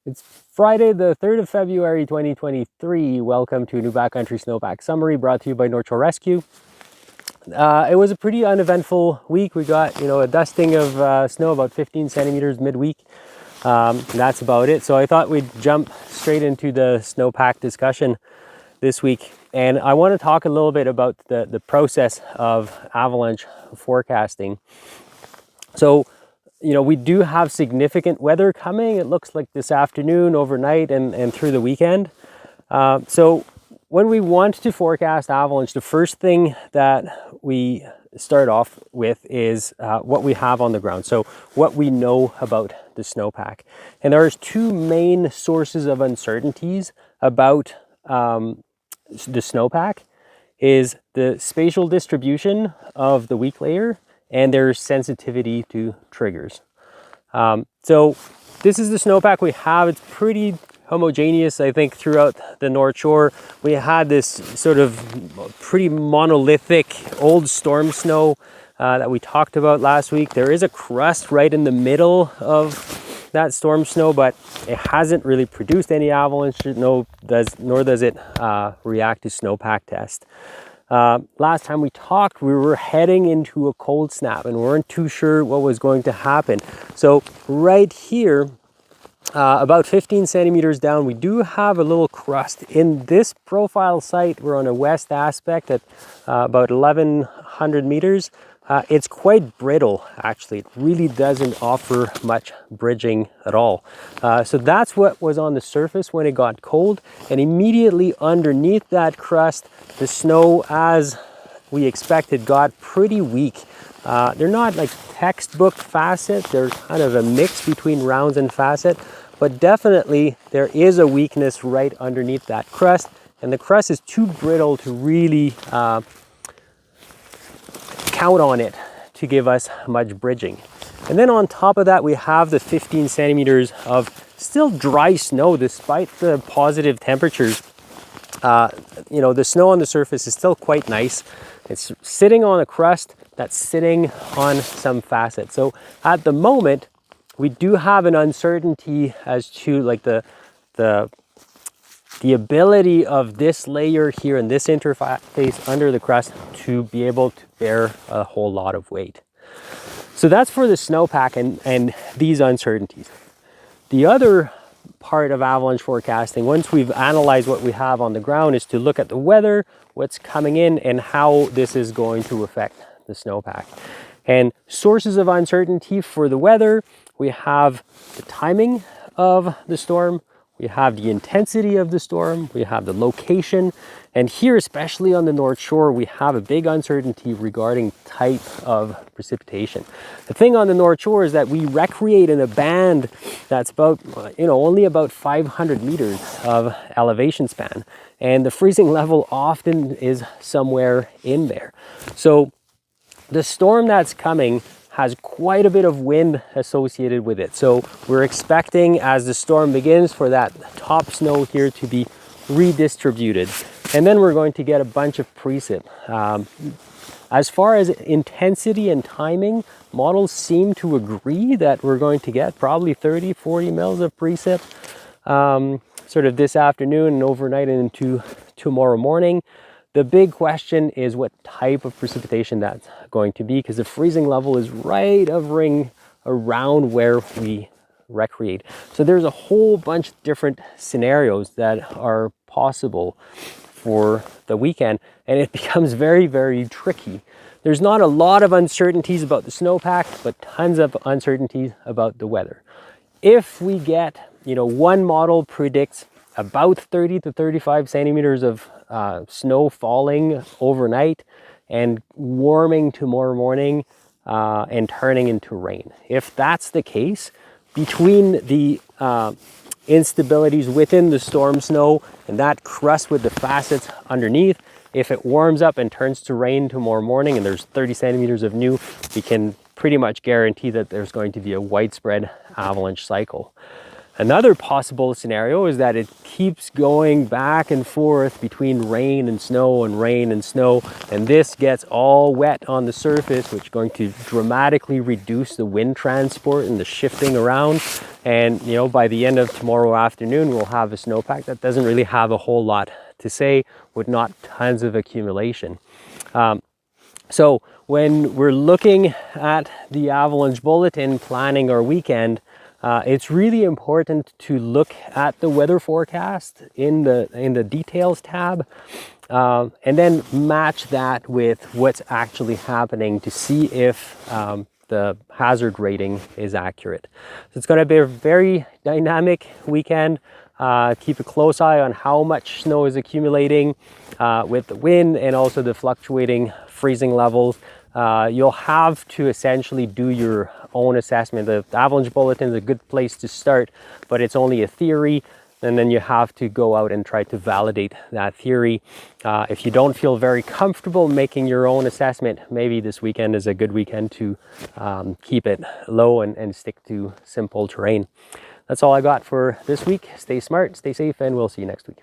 It's Friday, the 3rd of February, 2023. Welcome to a new backcountry snowpack summary brought to you by North Shore Rescue. It was a pretty uneventful week. We got, a dusting of snow, about 15 centimeters midweek. That's about it. So I thought we'd jump straight into the snowpack discussion this week. And I want to talk a little bit about the process of avalanche forecasting. So, we do have significant weather coming. It looks like this afternoon, overnight, and through the weekend. So when we want to forecast avalanche, the first thing that we start off with is what we have on the ground. So what we know about the snowpack. And there's two main sources of uncertainties about the snowpack is the spatial distribution of the weak layer and their sensitivity to triggers. So this is the snowpack we have. It's pretty homogeneous, I think, throughout the North Shore. We had this sort of pretty monolithic old storm snow that we talked about last week. There is a crust right in the middle of that storm snow, but it hasn't really produced any avalanche, nor does it react to snowpack test. Last time we talked, we were heading into a cold snap and weren't too sure what was going to happen. So right here, about 15 centimeters down, we do have a little crust. In this profile site, we're on a west aspect at about 1100 meters. It's quite brittle, actually. It really doesn't offer much bridging at all. So that's what was on the surface when it got cold. And immediately underneath that crust, the snow, as we expected, got pretty weak. They're not like textbook facet. They're kind of a mix between rounds and facet. But definitely there is a weakness right underneath that crust. And the crust is too brittle to really count on it to give us much bridging. And then on top of that, we have the 15 centimeters of still dry snow despite the positive temperatures. The snow on the surface is still quite nice. It's sitting on a crust that's sitting on some facet. So at the moment, we do have an uncertainty as to like the ability of this layer here and this interface under the crust to be able to bear a whole lot of weight. So that's for the snowpack and these uncertainties. The other part of avalanche forecasting, once we've analyzed what we have on the ground, is to look at the weather, what's coming in, and how this is going to affect the snowpack. And sources of uncertainty for the weather, we have the timing of the storm, we have the intensity of the storm, we have the location, and here, especially on the North Shore, we have a big uncertainty regarding type of precipitation. The thing on the North Shore is that we recreate in a band that's about, only about 500 meters of elevation span, and the freezing level often is somewhere in there. So the storm that's coming has quite a bit of wind associated with it. So we're expecting, as the storm begins, for that top snow here to be redistributed. And then we're going to get a bunch of precip. As far as intensity and timing, models seem to agree that we're going to get probably 30, 40 mils of precip sort of this afternoon and overnight and into tomorrow morning. The big question is what type of precipitation that's going to be, because the freezing level is right hovering around where we recreate. So there's a whole bunch of different scenarios that are possible for the weekend, and it becomes very, very tricky. There's not a lot of uncertainties about the snowpack, but tons of uncertainties about the weather. If we get, one model predicts about 30 to 35 centimeters of snow falling overnight and warming tomorrow morning and turning into rain. If that's the case, between the instabilities within the storm snow and that crust with the facets underneath, if it warms up and turns to rain tomorrow morning and there's 30 centimeters of new, we can pretty much guarantee that there's going to be a widespread avalanche cycle. Another possible scenario is that it keeps going back and forth between rain and snow and rain and snow, and this gets all wet on the surface, which is going to dramatically reduce the wind transport and the shifting around. And you know, by the end of tomorrow afternoon, we'll have a snowpack that doesn't really have a whole lot to say, with not tons of accumulation. So when we're looking at the Avalanche Bulletin, planning our weekend, it's really important to look at the weather forecast in the details tab, and then match that with what's actually happening to see if the hazard rating is accurate. So it's going to be a very dynamic weekend. Keep a close eye on how much snow is accumulating with the wind and also the fluctuating freezing levels. You'll have to essentially do your own assessment. The Avalanche Bulletin is a good place to start, but it's only a theory, and then you have to go out and try to validate that theory. If you don't feel very comfortable making your own assessment, maybe this weekend is a good weekend to keep it low and stick to simple terrain. That's all I got for this week. Stay smart, stay safe, and we'll see you next week.